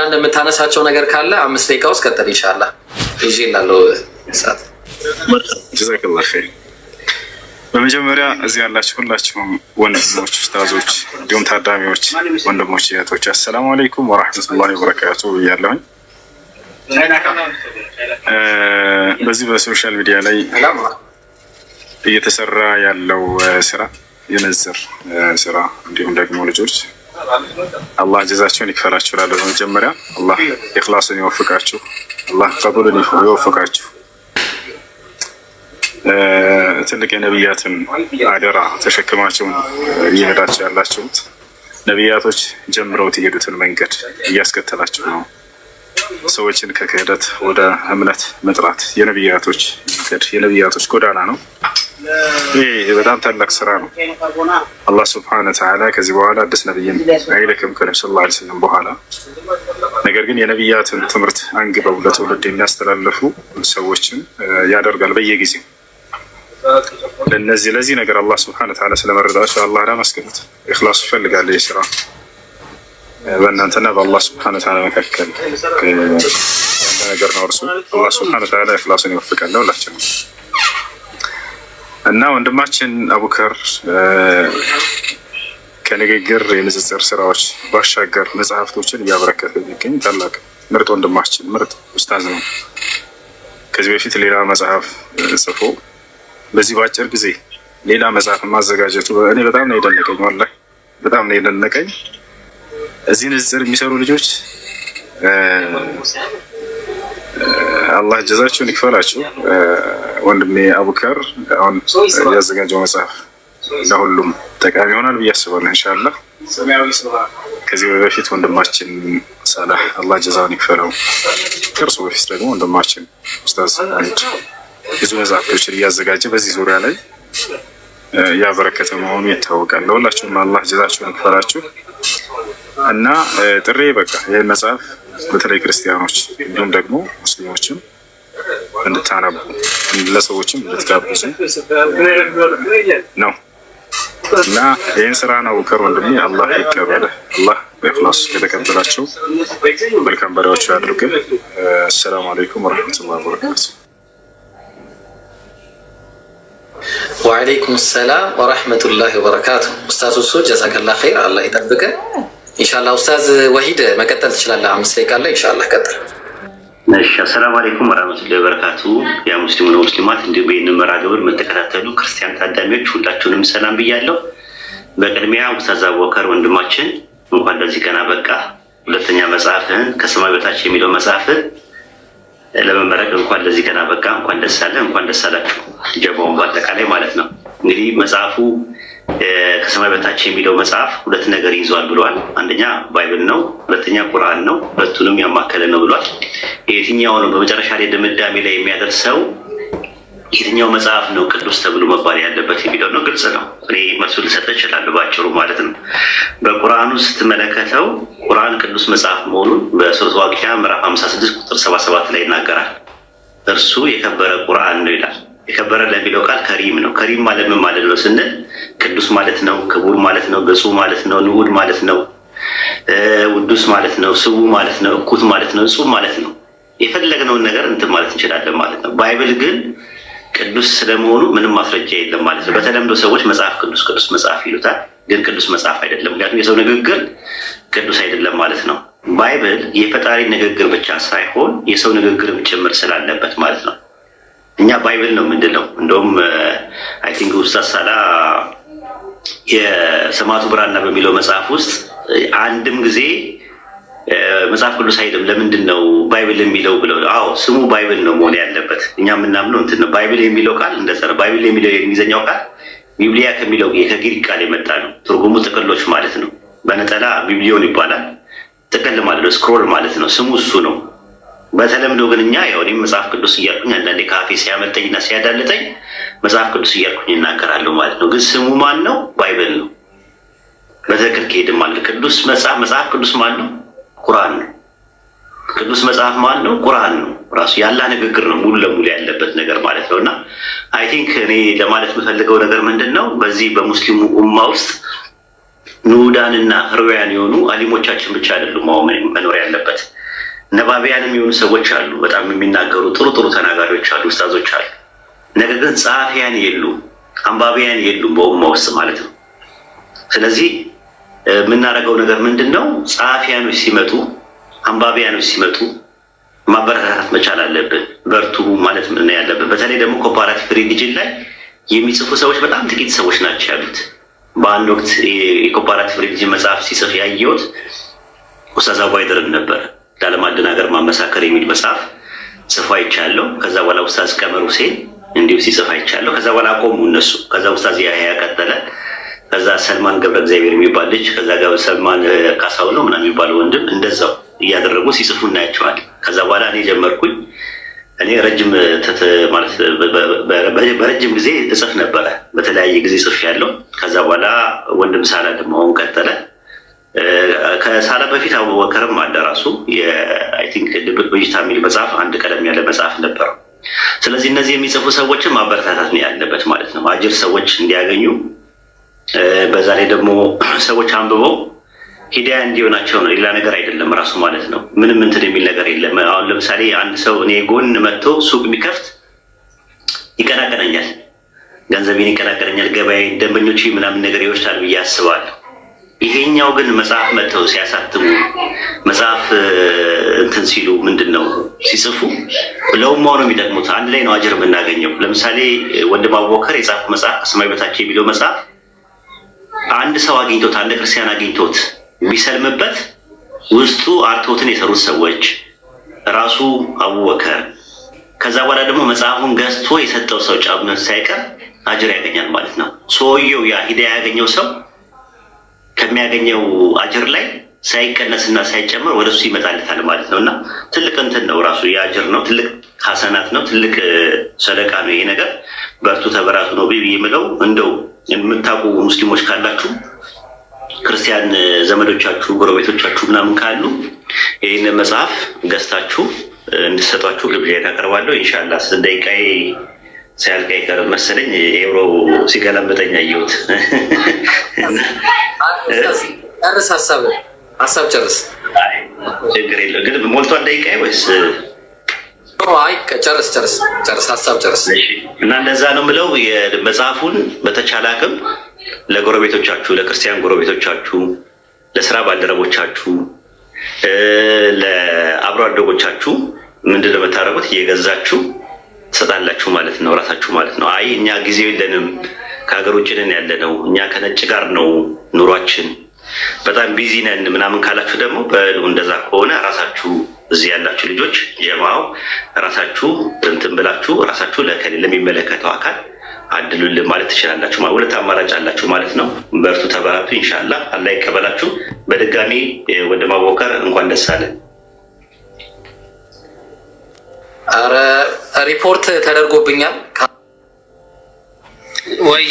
አንዳንድ የምታነሳቸው ነገር ካለ 5 ደቂቃ ውስጥ ቀጥል ኢንሻአላህ። እሺ ላለው ሰዓት ጀዛከላህ ኸይር። በመጀመሪያ እዚህ ያላችሁ ሁላችሁም ወንድሞች፣ ኡስታዞች፣ እንዲሁም ታዳሚዎች ወንድሞች፣ እህቶች አሰላሙ አለይኩም ወራህመቱላሂ ወበረካቱ ብያለሁኝ። በዚህ በሶሻል ሚዲያ ላይ እየተሰራ ያለው ስራ የነዝር ስራ እንዲሁም ደግሞ ልጆች አላህ ጀዛቸውን ይክፈላችሁ እላለሁ። በመጀመሪያ አላህ ኢኽላስን ይወፍቃችሁ፣ አላህ ቀቡልን ይወፍቃችሁ። ትልቅ የነቢያትን አደራ ተሸክማችሁ እየሄዳችሁ ያላችሁት ነቢያቶች ጀምረውት የሄዱትን መንገድ እያስከተላችሁ ነው። ሰዎችን ከክህደት ወደ እምነት መጥራት የነቢያቶች መንገድ የነቢያቶች ጎዳና ነው። ይህ በጣም ታላቅ ስራ ነው። አላህ ሱብሓነሁ ወተዓላ ከዚህ በኋላ አዲስ ነቢይን አይልክም ከነብዩ ሰለላሁ ዐለይሂ ወሰለም በኋላ። ነገር ግን የነቢያትን ትምህርት አንግበው ለትውልድ የሚያስተላልፉ ሰዎችን ያደርጋል በየጊዜው። ለዚህ ነገር አላህ ሱብሓነሁ ወተዓላ ስለመረዳቸው አላህ ላመስግኑት። ኢኽላስ ይፈልጋል ይህ ስራ በእናንተና በአላህ ሱብሓነሁ ወተዓላ መካከል ያለ ነገር ነው። እርሱ አላህ ሱብሓነሁ ወተዓላ ኢኽላስን ይወፍቃል ለሁላችንም። እና ወንድማችን አቡከር ከንግግር የንጽጽር ስራዎች ባሻገር መጽሐፍቶችን እያበረከተ የሚገኝ ታላቅ ምርጥ ወንድማችን ምርጥ ኡስታዝ ነው። ከዚህ በፊት ሌላ መጽሐፍ ጽፎ በዚህ በአጭር ጊዜ ሌላ መጽሐፍ ማዘጋጀቱ እኔ በጣም ነው የደነቀኝ። ወላሂ በጣም ነው የደነቀኝ። እዚህ ንጽጽር የሚሰሩ ልጆች አላህ ጀዛቸውን ይክፈላችሁ። ወንድሜ አቡከር አሁን ያዘጋጀው መጽሐፍ ለሁሉም ጠቃሚ ይሆናል ብዬ አስባለሁ ኢንሻአላህ። ከዚህ በፊት ወንድማችን ሰላህ አላህ ጀዛውን ይክፈለው፣ ከእርሱ በፊት ደግሞ ወንድማችን ኡስታዝ አንድ ብዙ መጽሐፎችን እያዘጋጀ በዚህ ዙሪያ ላይ ያበረከተ መሆኑ ይታወቃል። ለሁላችሁም አላህ ጀዛችሁን ይክፈላችሁ እና ጥሬ በቃ ይህ መጽሐፍ በተለይ ክርስቲያኖች እንዲሁም ደግሞ ሙስሊሞችም እንድታነቡ ለሰዎችም እንድትጋብዙ ነው እና ይህን ስራ ነው ከር ወንድሜ አላህ ይቀበለ። አላህ በኢኽላስ ከተቀበላቸው መልካም ባሪያዎቹ ያድርግን። አሰላሙ አለይኩም ወረህመቱላሂ ወበረካቱ። ወአለይኩም ሰላም ወራህመቱላሂ ወበረካቱ። ኡስታዝ ሱሱ ጀዛከላህ ኸይር አላህ ይጠብቅ። ኢንሻአላህ ኡስታዝ ወሂድ መቀጠል ትችላለህ። 5 ደቂቃ ላይ ኢንሻአላህ ቀጥል። እሺ አሰላሙ አለይኩም ወራህመቱላሂ ወበረካቱ። ያ ሙስሊሙና ሙስሊማት እንዲሁም ይህንን መርሃ ግብር የምትከታተሉ ክርስቲያን ታዳሚዎች ሁላችሁንም ሰላም ብያለሁ። በቅድሚያ ኡስታዝ አቡበከር ወንድማችን እንኳን ለዚህ ቀን አበቃ። ሁለተኛ መጽሐፍህን ከሰማይ በታች የሚለው መጽሐፍህን ለመመረቅ እንኳን ለዚህ ቀን አበቃ። እንኳን ደስ አለህ፣ እንኳን ደስ አላችሁ ጀማውን በአጠቃላይ ማለት ነው። እንግዲህ መጽሐፉ ከሰማይ በታች የሚለው መጽሐፍ 2 ነገር ይዟል ብሏል። አንደኛ ባይብል ነው፣ ሁለተኛ ቁርአን ነው። ሁለቱንም ያማከለ ነው ብሏል። የትኛው ነው በመጨረሻ ላይ ድምዳሜ ላይ የሚያደርሰው የትኛው መጽሐፍ ነው ቅዱስ ተብሎ መባል ያለበት የሚለው ነው። ግልጽ ነው። እኔ መልሱ ልሰጥ እችላለሁ ባጭሩ ማለት ነው። በቁርአኑ ስትመለከተው ቁርአን ቅዱስ መጽሐፍ መሆኑን በሱረቱ ዋቂዓ ምዕራፍ 56 ቁጥር 77 ላይ ይናገራል። እርሱ የከበረ ቁርአን ነው ይላል። የከበረ ለሚለው ቃል ከሪም ነው። ከሪም ማለት ምን ማለት ነው ስንል ቅዱስ ማለት ነው፣ ክቡር ማለት ነው፣ ብፁዕ ማለት ነው፣ ንዑድ ማለት ነው፣ ውዱስ ማለት ነው፣ ስቡ ማለት ነው፣ እኩት ማለት ነው፣ እጹብ ማለት ነው። የፈለግነውን ነገር እንትን ማለት እንችላለን ማለት ነው። ባይብል ግን ቅዱስ ስለመሆኑ ምንም ማስረጃ የለም ማለት ነው። በተለምዶ ሰዎች መጽሐፍ ቅዱስ መጽሐፍ ይሉታል፣ ግን ቅዱስ መጽሐፍ አይደለም። ምክንያቱም የሰው ንግግር ቅዱስ አይደለም ማለት ነው። ባይብል የፈጣሪ ንግግር ብቻ ሳይሆን የሰው ንግግርም ጭምር ስላለበት ማለት ነው። እኛ ባይብል ነው የምንለው። እንደውም አይ ቲንክ ኡስታዝ ሳላ የሰማዕቱ ብራና በሚለው መጽሐፍ ውስጥ አንድም ጊዜ መጽሐፍ ቅዱስ አይደለም ለምንድን ነው ባይብል የሚለው ብለው፣ አዎ ስሙ ባይብል ነው መሆን ያለበት። እኛ የምናምነው እንትን ነው። ባይብል የሚለው ቃል እንደዛ ነው። ባይብል የሚለው የእንግሊዝኛው ቃል ቢብሊያ ከሚለው ከግሪክ ቃል የመጣ ነው። ትርጉሙ ጥቅሎች ማለት ነው። በነጠላ ቢብሊዮን ይባላል። ጥቅል ማለት ነው። ስክሮል ማለት ነው። ስሙ እሱ ነው። በተለምዶ ግን እኛ ያው እኔም መጽሐፍ ቅዱስ እያልኩኝ አንዳንዴ ካፌ ሲያመልጠኝና ሲያዳልጠኝ መጽሐፍ ቅዱስ እያልኩኝ እናገራለሁ ማለት ነው። ግን ስሙ ማን ነው? ባይብል ነው። በትክክል ከሄድን ማለት ቅዱስ መጽሐፍ ቅዱስ ማን ነው? ቁርአን ነው። ቅዱስ መጽሐፍ ማን ነው? ቁርአን ነው። ራሱ ያላህ ንግግር ነው ሙሉ ለሙሉ ያለበት ነገር ማለት ነው። እና አይ ቲንክ እኔ ለማለት የምፈልገው ነገር ምንድን ነው፣ በዚህ በሙስሊሙ ኡማ ውስጥ ንዑዳንና ህሩያን የሆኑ አሊሞቻችን ብቻ አይደሉም መኖር ያለበት። ነባቢያንም የሆኑ ሰዎች አሉ፣ በጣም የሚናገሩ ጥሩ ጥሩ ተናጋሪዎች አሉ፣ ኡስታዞች አሉ። ነገር ግን ጸሐፊያን የሉም፣ አንባቢያን የሉም በኡማ ውስጥ ማለት ነው። ስለዚህ የምናደርገው ነገር ምንድን ነው? ጸሐፊያኖች ሲመጡ፣ አንባቢያኖች ሲመጡ ማበረታታት መቻል አለብን። በርቱ ማለት ምን ያለብን። በተለይ ደግሞ ኮምፓራቲቭ ሪሊጅን ላይ የሚጽፉ ሰዎች በጣም ጥቂት ሰዎች ናቸው ያሉት። በአንድ ወቅት የኮምፓራቲቭ ሪሊጅን መጽሐፍ ሲጽፍ ያየሁት ኡስታዝ አቡይድርን ነበር። ላለማደናገር ማመሳከር የሚል መጽሐፍ ጽፎ አይቻለሁ። ከዛ በኋላ ኡስታዝ ቀመር ሁሴን እንዲሁ ሲጽፍ አይቻለሁ። ከዛ በኋላ አቆሙ እነሱ። ከዛ ኡስታዝ ያህያ ቀጠለ። ከዛ ሰልማን ገብረ እግዚአብሔር የሚባል ልጅ፣ ከዛ ጋር ሰልማን ካሳው ነው ምናምን የሚባለው ወንድም እንደዛው እያደረጉ ሲጽፉ እናያቸዋለን። ከዛ በኋላ እኔ ጀመርኩኝ። እኔ ረጅም ማለት በረጅም ጊዜ እጽፍ ነበረ፣ በተለያየ ጊዜ ጽፍ ያለው። ከዛ በኋላ ወንድም ሳላ ደግሞ አሁን ቀጠለ። ከሳላ በፊት አቡበከርም አለ ራሱ አይ ቲንክ ድብቅ ብዥታ የሚል መጽሐፍ፣ አንድ ቀለም ያለ መጽሐፍ ነበረው። ስለዚህ እነዚህ የሚጽፉ ሰዎችን ማበረታታት ነው ያለበት ማለት ነው፣ አጅር ሰዎች እንዲያገኙ። በዛ ላይ ደግሞ ሰዎች አንብበው ሂዳያ እንዲሆናቸው ነው፣ ሌላ ነገር አይደለም ራሱ ማለት ነው። ምንም እንትን የሚል ነገር የለም። አሁን ለምሳሌ አንድ ሰው እኔ ጎን መጥቶ ሱቅ ቢከፍት ይቀናቀነኛል፣ ገንዘቤን ይቀናቀነኛል፣ ገበያ ደንበኞች ምናምን ነገር ይወስዳል ብዬ አስባለሁ። ይሄኛው ግን መጽሐፍ መጥተው ሲያሳትሙ መጽሐፍ እንትን ሲሉ ምንድን ነው ሲጽፉ ለኡማው ነው የሚጠቅሙት። አንድ ላይ ነው አጅር የምናገኘው። ለምሳሌ ወንድም አቡበከር የጻፈው መጽሐፍ ከሰማይ በታች የሚለው መጽሐፍ አንድ ሰው አግኝቶት፣ አንድ ክርስቲያን አግኝቶት ቢሰልምበት ውስጡ አርቶትን የሰሩት ሰዎች ራሱ አቡበከር፣ ከዛ በኋላ ደግሞ መጽሐፉን ገዝቶ የሰጠው ሰው ጫምነት ሳይቀር አጅር ያገኛል ማለት ነው። ሰውየው ያ ሂዳያ ያገኘው ሰው ከሚያገኘው አጅር ላይ ሳይቀነስና ሳይጨምር ወደሱ ይመጣልታል ማለት ነው። እና ትልቅ እንትን ነው ራሱ የአጅር ነው፣ ትልቅ ሐሰናት ነው፣ ትልቅ ሰደቃ ነው። ይሄ ነገር በርቱ ተበራቱ ነው ብዬ የምለው። እንደው የምታውቁ ሙስሊሞች ካላችሁ፣ ክርስቲያን ዘመዶቻችሁ፣ ጎረቤቶቻችሁ ምናምን ካሉ ይህን መጽሐፍ ገዝታችሁ እንድሰጧችሁ ግብዣ ታቀርባለሁ። ኢንሻአላህ ደቂቃዬ ሲያልቅ አይቀርም መሰለኝ። ኤብሮ ሲገለምጠኝ አየሁት። ጨርስ፣ ሀሳብ ጨርስ። ችግር የለው ግን ሞልቷል ደቂቃዬ ወይስ? አይ ጨርስ፣ ሀሳብ ጨርስ። እና እንደዛ ነው የምለው። መጽሐፉን በተቻለ አቅም ለጎረቤቶቻችሁ፣ ለክርስቲያን ጎረቤቶቻችሁ፣ ለስራ ባልደረቦቻችሁ፣ ለአብሮ አደጎቻችሁ ምንድን ነው የምታደርጉት? እየገዛችሁ ትሰጣላችሁ ማለት ነው፣ ራሳችሁ ማለት ነው። አይ እኛ ጊዜው የለንም ከሀገር ውጭ ነን ያለ ነው፣ እኛ ከነጭ ጋር ነው ኑሯችን፣ በጣም ቢዚ ነን ምናምን ካላችሁ ደግሞ በሉ እንደዛ ከሆነ ራሳችሁ እዚህ ያላችሁ ልጆች ጀማው ራሳችሁ እንትን ብላችሁ ራሳችሁ ለሚመለከተው አካል አድሉልን ማለት ትችላላችሁ። ሁለት አማራጭ አላችሁ ማለት ነው። በርቱ፣ ተበራቱ። ኢንሻአላህ አላህ ይቀበላችሁ። በድጋሚ ወንድም አቡበከር እንኳን ደስ አለ። ሪፖርት ተደርጎብኛል ወይ